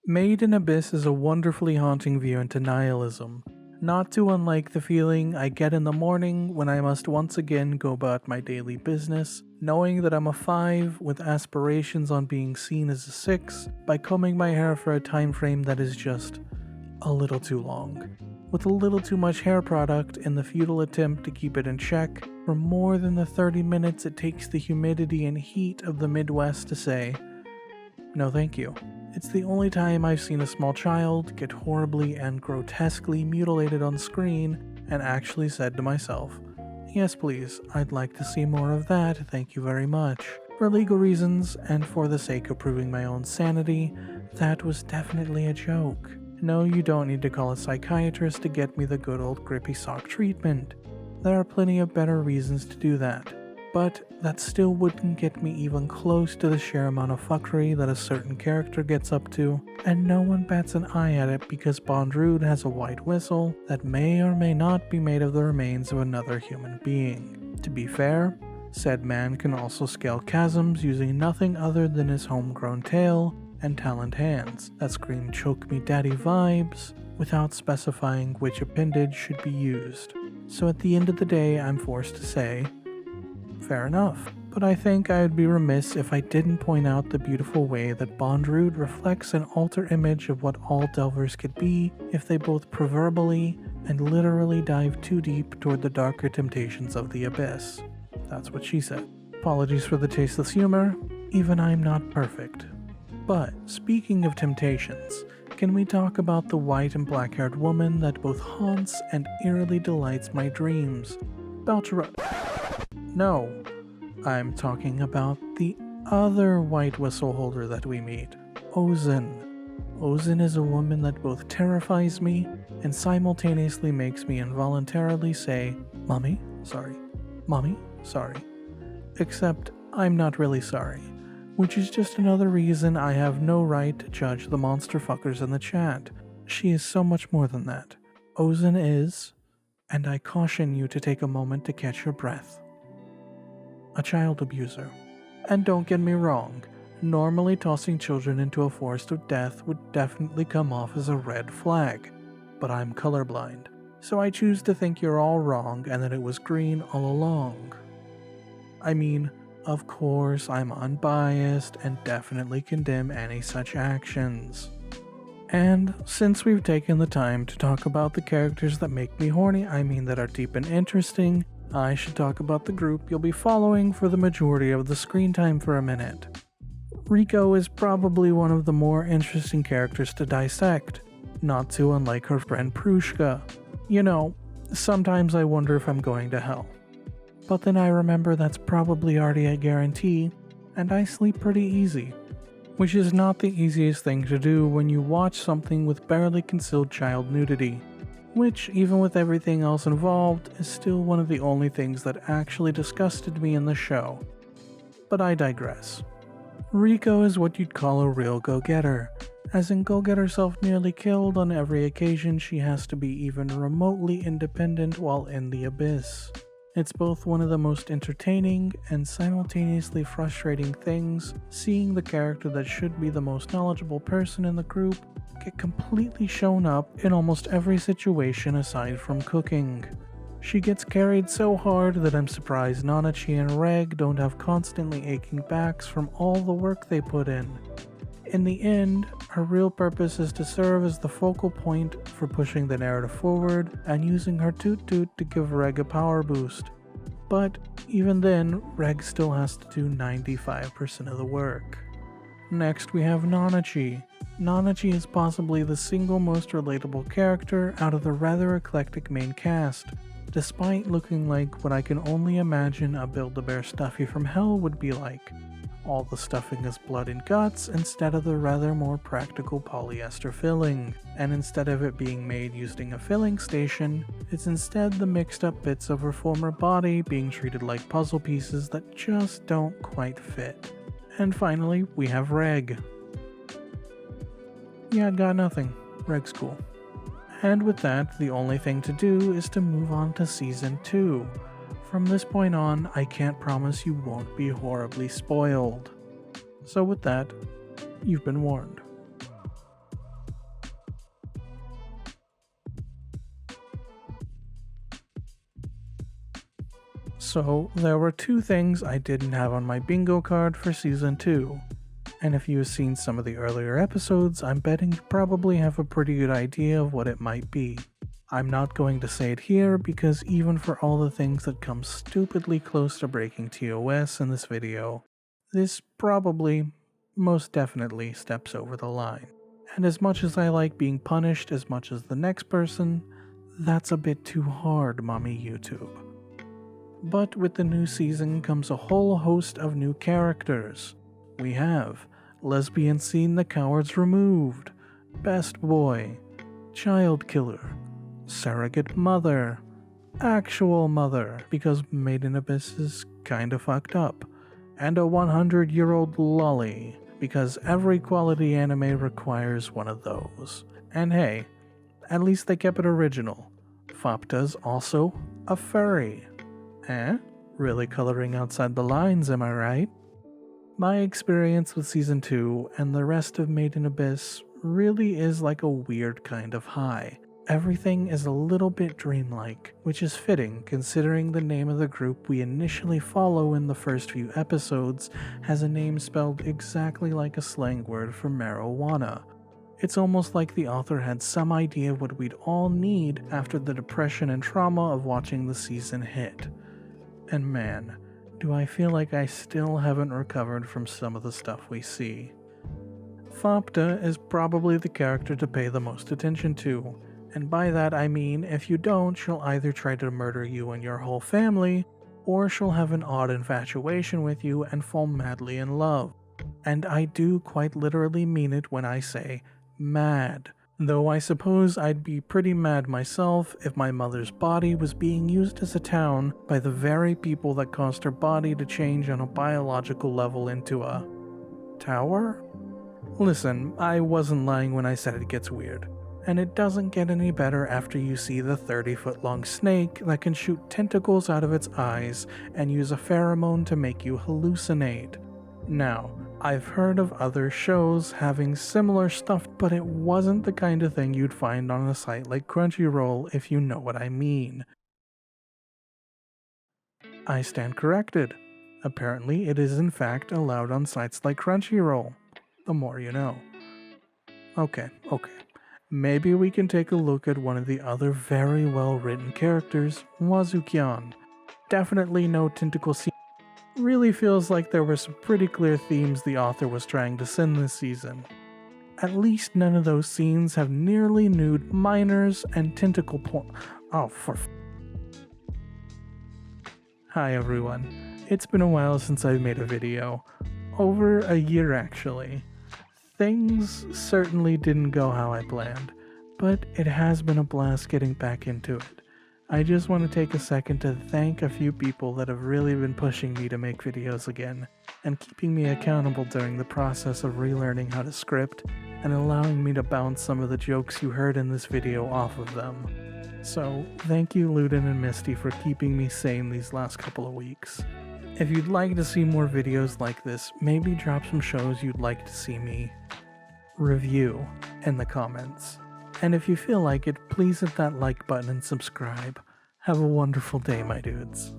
Made in Abyss is a wonderfully haunting view into nihilism, not too unlike the feeling I get in the morning when I must once again go about my daily business, knowing that I'm a 5 with aspirations on being seen as a 6 by combing my hair for a time frame that is just a little too long, with a little too much hair product in the futile attempt to keep it in check for more than the 30 minutes it takes the humidity and heat of the Midwest to say, no thank you. It's the only time I've seen a small child get horribly and grotesquely mutilated on screen and actually said to myself, yes please, I'd like to see more of that, thank you very much. For legal reasons and for the sake of proving my own sanity, that was definitely a joke. No, you don't need to call a psychiatrist to get me the good old grippy sock treatment. There are plenty of better reasons to do that. But that still wouldn't get me even close to the sheer amount of fuckery that a certain character gets up to, and no one bats an eye at it because Bondrude has a white whistle that may or may not be made of the remains of another human being. To be fair, said man can also scale chasms using nothing other than his homegrown tail and talent hands that scream choke me daddy vibes without specifying which appendage should be used. So at the end of the day, I'm forced to say, fair enough, but I think I would be remiss if I didn't point out the beautiful way that Bondrude reflects an alter image of what all Delvers could be if they both proverbially and literally dive too deep toward the darker temptations of the abyss. That's what she said. Apologies for the tasteless humor, even I'm not perfect. But speaking of temptations, can we talk about the white and black-haired woman that both haunts and eerily delights my dreams? No, I'm talking about the other white whistle holder that we meet, Ozen. Ozen is a woman that both terrifies me and simultaneously makes me involuntarily say, Mommy, sorry. Mommy, sorry. Except I'm not really sorry, which is just another reason I have no right to judge the monster fuckers in the chat. She is so much more than that. Ozen is, and I caution you to take a moment to catch your breath, a child abuser. And don't get me wrong, normally tossing children into a forest of death would definitely come off as a red flag, but I'm colorblind, so I choose to think you're all wrong and that it was green all along. I mean, of course I'm unbiased and definitely condemn any such actions. And since we've taken the time to talk about the characters that make me horny, that are deep and interesting, I should talk about the group you'll be following for the majority of the screen time for a minute. Riko is probably one of the more interesting characters to dissect, not too unlike her friend Prushka. You know, sometimes I wonder if I'm going to hell. But then I remember that's probably already a guarantee, and I sleep pretty easy. Which is not the easiest thing to do when you watch something with barely concealed child nudity. Which, even with everything else involved, is still one of the only things that actually disgusted me in the show. But I digress. Riko is what you'd call a real go-getter, as in go get herself nearly killed on every occasion she has to be even remotely independent while in the abyss. It's both one of the most entertaining and simultaneously frustrating things seeing the character that should be the most knowledgeable person in the group get completely shown up in almost every situation aside from cooking. She gets carried so hard that I'm surprised Nanachi and Reg don't have constantly aching backs from all the work they put in. In the end, her real purpose is to serve as the focal point for pushing the narrative forward and using her toot-toot to give Reg a power boost. But even then, Reg still has to do 95% of the work. Next we have Nanachi. Nanachi is possibly the single most relatable character out of the rather eclectic main cast, despite looking like what I can only imagine a Build-A-Bear Stuffy from hell would be like. All the stuffing is blood and guts instead of the rather more practical polyester filling, and instead of it being made using a filling station, it's instead the mixed up bits of her former body being treated like puzzle pieces that just don't quite fit. And finally, we have Reg. Yeah, got nothing. Reg's cool. And with that, the only thing to do is to move on to Season 2. From this point on, I can't promise you won't be horribly spoiled. So with that, you've been warned. So there were 2 things I didn't have on my bingo card for season 2. And if you've seen some of the earlier episodes, I'm betting you probably have a pretty good idea of what it might be. I'm not going to say it here because even for all the things that come stupidly close to breaking TOS in this video, this probably, most definitely steps over the line. And as much as I like being punished as much as the next person, that's a bit too hard, mommy YouTube. But with the new season comes a whole host of new characters. We have Lesbian Scene the Cowards Removed, Best Boy, Child Killer, Surrogate Mother, Actual Mother, because Made in Abyss is kinda fucked up, and a 100-year-old lolly, because every quality anime requires one of those. And hey, at least they kept it original. Fopta's also a furry. Really coloring outside the lines, am I right? My experience with Season 2 and the rest of Made in Abyss really is like a weird kind of high. Everything is a little bit dreamlike, which is fitting considering the name of the group we initially follow in the first few episodes has a name spelled exactly like a slang word for marijuana. It's almost like the author had some idea of what we'd all need after the depression and trauma of watching the season hit. And man, do I feel like I still haven't recovered from some of the stuff we see. Fopta is probably the character to pay the most attention to, and by that I mean if you don't, she'll either try to murder you and your whole family, or she'll have an odd infatuation with you and fall madly in love. And I do quite literally mean it when I say mad. Though I suppose I'd be pretty mad myself if my mother's body was being used as a town by the very people that caused her body to change on a biological level into a tower? Listen, I wasn't lying when I said it gets weird. And it doesn't get any better after you see the 30-foot-long snake that can shoot tentacles out of its eyes and use a pheromone to make you hallucinate. Now, I've heard of other shows having similar stuff, but it wasn't the kind of thing you'd find on a site like Crunchyroll, if you know what I mean. I stand corrected. Apparently, it is in fact allowed on sites like Crunchyroll. The more you know. Okay. Maybe we can take a look at one of the other very well-written characters, Wazukyan. Definitely no tentacle scene. Really feels like there were some pretty clear themes the author was trying to send this season. At least none of those scenes have nearly nude minors and tentacle porn. Hi everyone. It's been a while since I've made a video. Over a year actually. Things certainly didn't go how I planned, but it has been a blast getting back into it. I just want to take a second to thank a few people that have really been pushing me to make videos again, and keeping me accountable during the process of relearning how to script, and allowing me to bounce some of the jokes you heard in this video off of them. So, thank you Luden and Misty for keeping me sane these last couple of weeks. If you'd like to see more videos like this, maybe drop some shows you'd like to see me review in the comments. And if you feel like it, please hit that like button and subscribe. Have a wonderful day, my dudes.